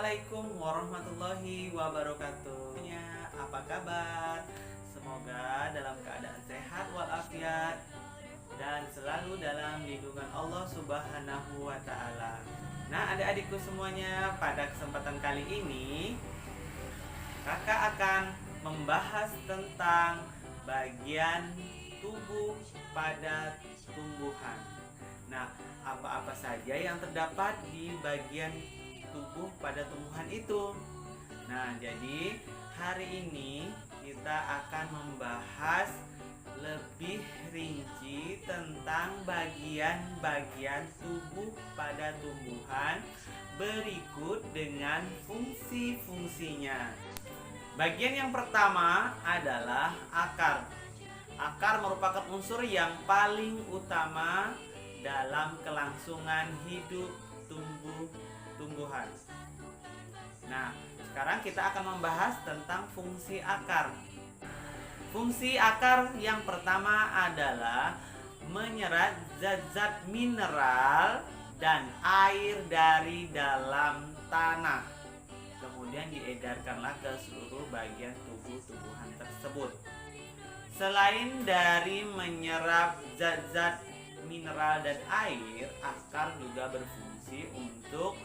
Assalamualaikum warahmatullahi wabarakatuh. Apa kabar? Semoga dalam keadaan sehat walafiat dan selalu dalam lindungan Allah Subhanahu wa taala. Nah, adik-adikku semuanya, pada kesempatan kali ini Kakak akan membahas tentang bagian tubuh pada tumbuhan. Nah, apa-apa saja yang terdapat di bagian tubuh pada tumbuhan itu. Nah, jadi hari ini kita akan membahas lebih rinci tentang bagian-bagian tubuh pada tumbuhan berikut dengan fungsi-fungsinya. Bagian yang pertama adalah akar. Akar merupakan unsur yang paling utama dalam kelangsungan hidup tumbuhan. Nah, sekarang kita akan membahas tentang fungsi akar. Fungsi akar yang pertama adalah menyerap zat-zat mineral dan air dari dalam tanah. Kemudian diedarkanlah ke seluruh bagian tubuh tumbuhan tersebut. Selain dari menyerap zat-zat mineral dan air, akar juga berfungsi untuk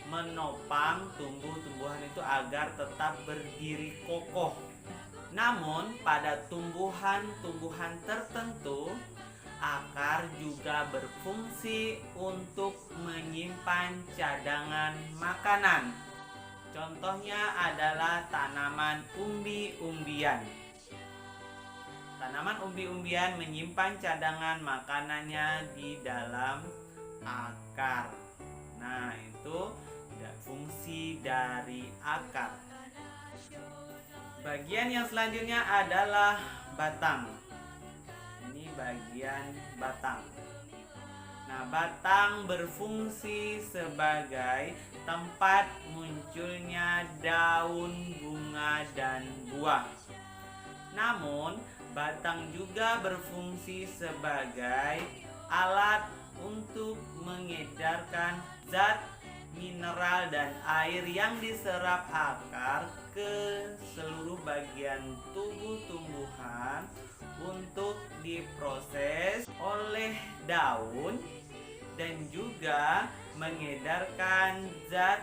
menopang tumbuh-tumbuhan itu agar tetap berdiri kokoh. Namun pada tumbuhan-tumbuhan tertentu, akar juga berfungsi untuk menyimpan cadangan makanan. Contohnya adalah tanaman umbi-umbian. Tanaman umbi-umbian menyimpan cadangan makanannya di dalam akar. Nah, itu fungsi dari akar. Bagian yang selanjutnya adalah batang. Ini bagian batang. Nah, batang berfungsi sebagai tempat munculnya daun, bunga, dan buah. Namun, batang juga berfungsi sebagai alat untuk mengedarkan zat mineral dan air yang diserap akar ke seluruh bagian tubuh tumbuhan untuk diproses oleh daun dan juga mengedarkan zat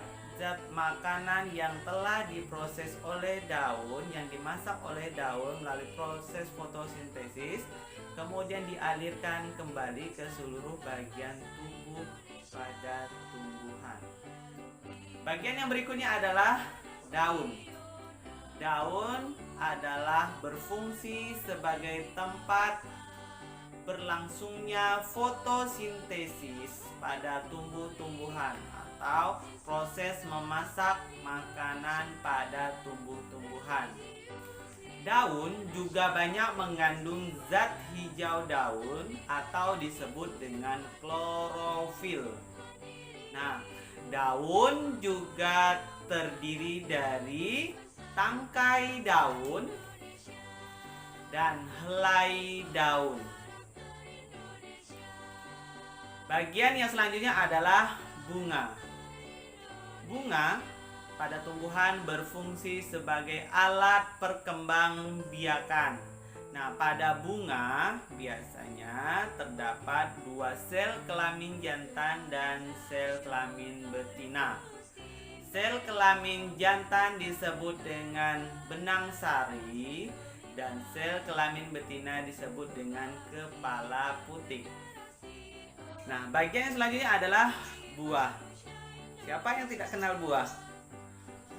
makanan yang telah diproses oleh daun, yang dimasak oleh daun melalui proses fotosintesis, kemudian dialirkan kembali ke seluruh bagian tubuh pada tumbuhan. Bagian yang berikutnya adalah daun. Daun adalah berfungsi sebagai tempat berlangsungnya fotosintesis pada tumbuh-tumbuhan atau proses memasak makanan pada tumbuh-tumbuhan. Daun juga banyak mengandung zat hijau daun atau disebut dengan klorofil. Nah, daun juga terdiri dari tangkai daun dan helai daun. Bagian yang selanjutnya adalah bunga. Bunga pada tumbuhan berfungsi sebagai alat perkembangbiakan. Nah, pada bunga biasanya terdapat dua sel kelamin jantan dan sel kelamin betina. Sel kelamin jantan disebut dengan benang sari dan sel kelamin betina disebut dengan kepala putih. Nah, bagian yang selanjutnya adalah buah. Siapa yang tidak kenal buah?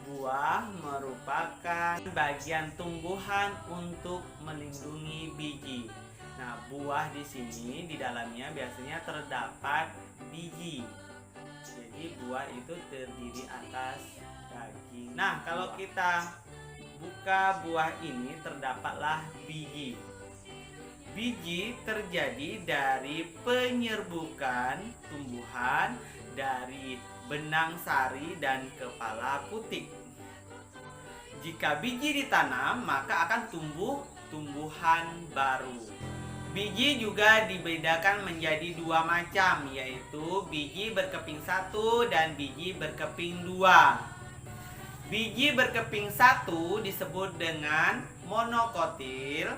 Buah merupakan bagian tumbuhan untuk melindungi biji. Nah, buah di sini di dalamnya biasanya terdapat biji. Jadi buah itu terdiri atas daging. Nah, kalau kita buka buah ini terdapatlah biji. Biji terjadi dari penyerbukan tumbuhan dari benang sari dan kepala putih. Jika biji ditanam, maka akan tumbuh tumbuhan baru. Biji juga dibedakan menjadi dua macam, yaitu biji berkeping satu dan biji berkeping dua. Biji berkeping satu disebut dengan monokotil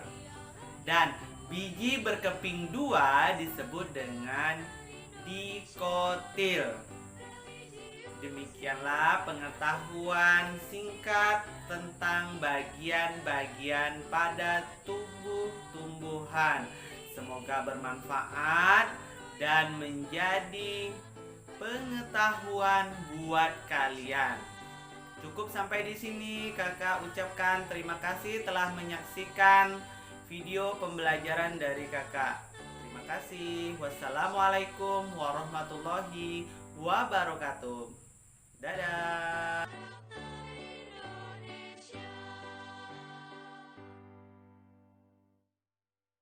dan biji berkeping dua disebut dengan dikotil. Demikianlah pengetahuan singkat tentang bagian-bagian pada tubuh tumbuhan. Semoga bermanfaat dan menjadi pengetahuan buat kalian. Cukup sampai di sini. Kakak ucapkan terima kasih telah menyaksikan video pembelajaran dari kakak. Terima kasih. Wassalamualaikum warahmatullahi wabarakatuh. Dadah.